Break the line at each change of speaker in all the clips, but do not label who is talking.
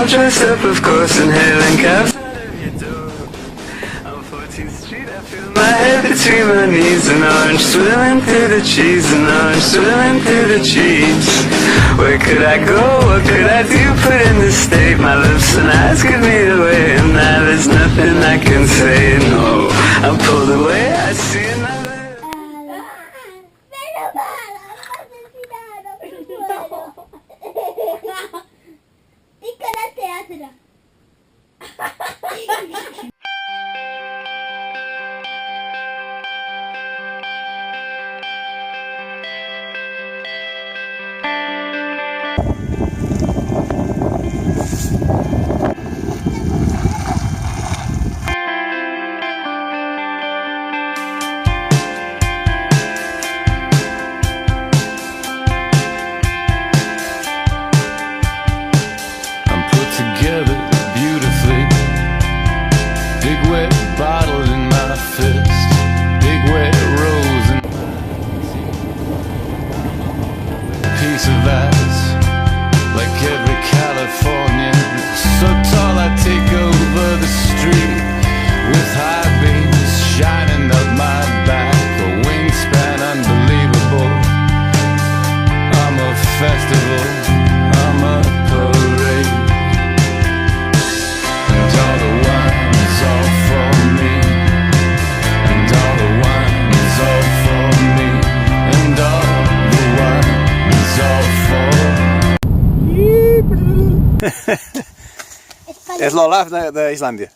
dressed up, of course, inhaling caffeine out of your door. On 14th Street, I feel my head between my knees, and orange swimming through the cheese, and orange swimming through the cheese. Where could I go? What could I do? Put in this state, my lips and eyes give me away, and now there's nothing I can say. No, I'm pulled away. I see another.
Es lo live de Islandia.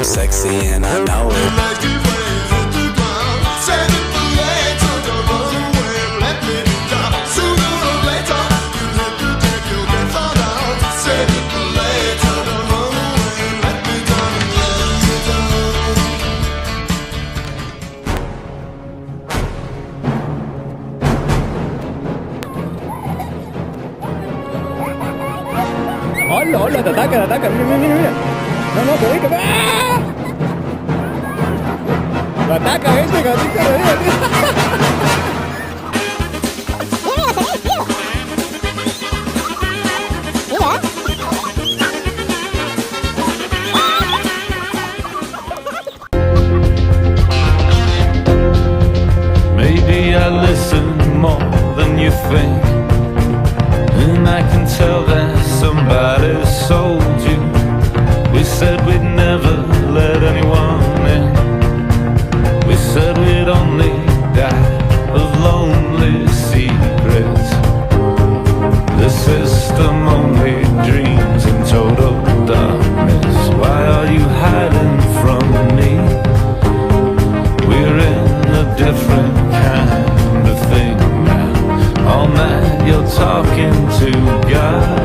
Sexy and I know it.
Hola, hola, te ataca, mira. No, te deja. ¡Ah! Lo ataca este gatito,
Maybe I listen more than you think, and I can tell that somebody sold you. We said we'd never let anyone in. We said we'd only die of lonely secrets. The system only dreams in total darkness. Why are you hiding from me? We're in a different kind of thing now. All night you're talking to God.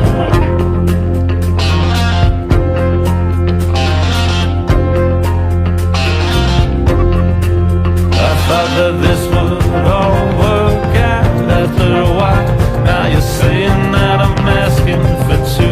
Thought that this would all work out after a while. Now you're saying that I'm asking for too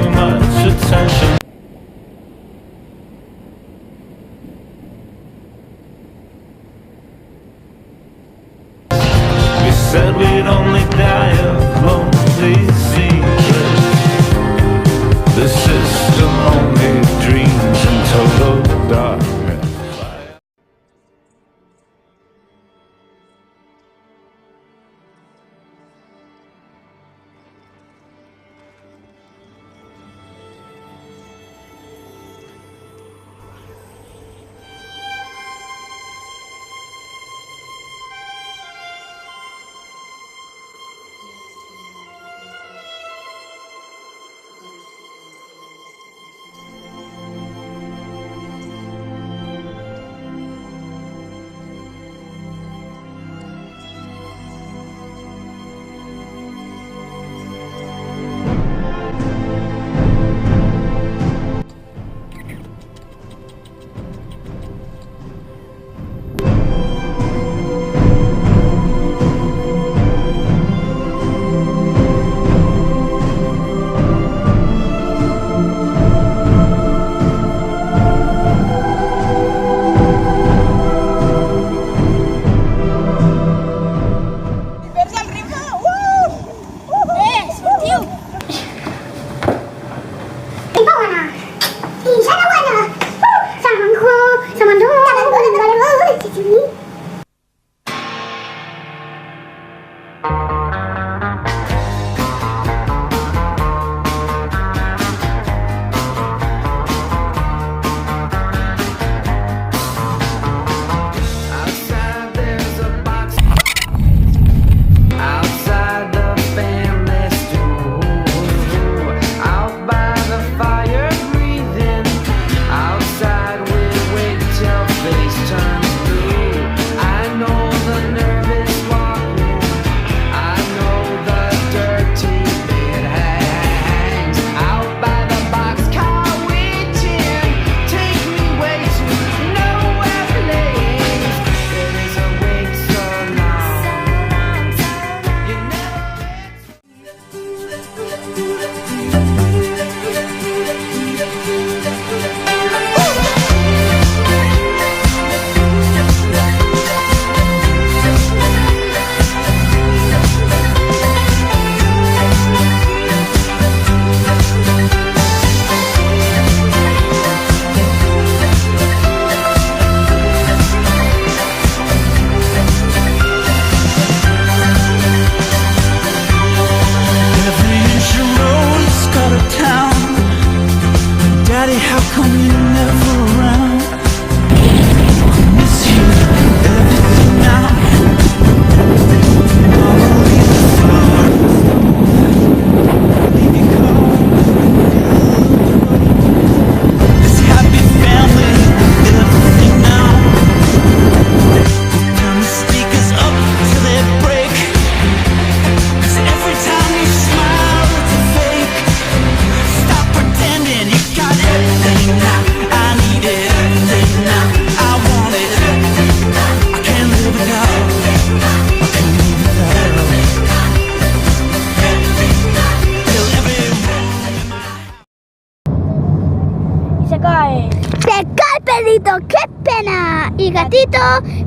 perrito! ¡Qué pena! Y Gatito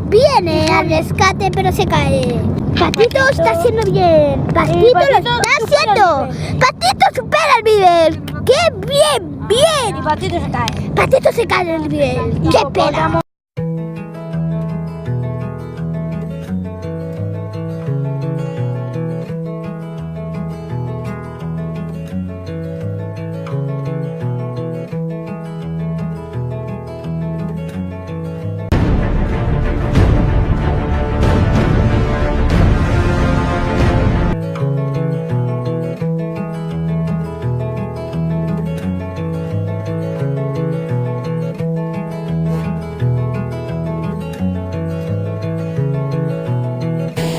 viene al rescate, pero se cae. Gatito está haciendo bien. Gatito lo está haciendo. Gatito supera el nivel. ¡Qué bien! ¡Bien!
Y Patito se cae.
Patito se cae en el nivel. ¡Qué pena!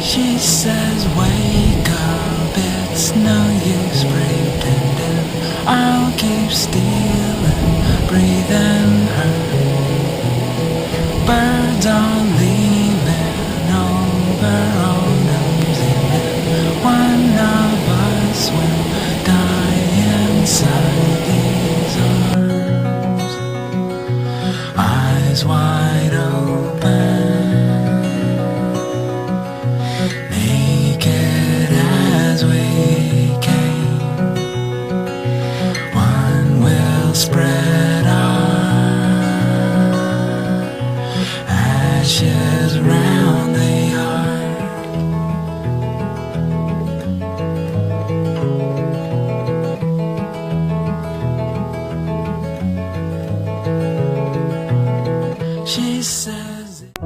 She says, wake up, it's no use pretending. I'll keep stealing, breathing her. Birds are leaving over on us. One of us will die inside these arms. Eyes wide open. Naked as we came, one will spread our ashes round the yard. She says it.